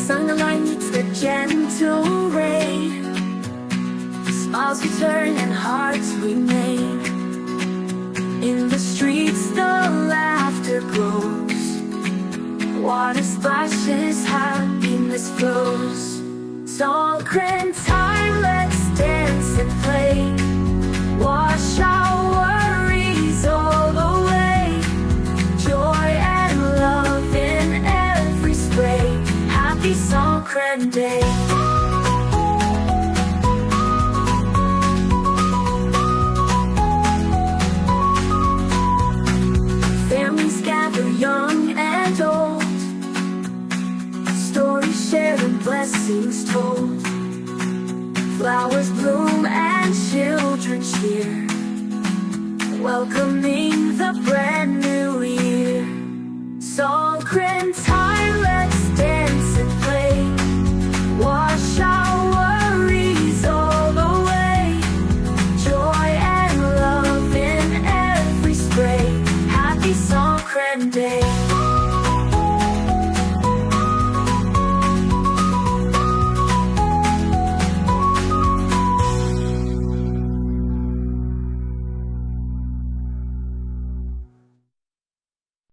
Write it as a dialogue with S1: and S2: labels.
S1: Sunlight meets the gentle rain. Smiles return and hearts remain. In the streets the laughter grows. Water splashes, happiness flows. Songkran time, let's dance and play. Wash our worries all away. Joy and love in every spray. Happy Songkran Day. Families gather young and old. Stories shared and blessings told. Flowers bloom and children cheer, welcoming the brand new year.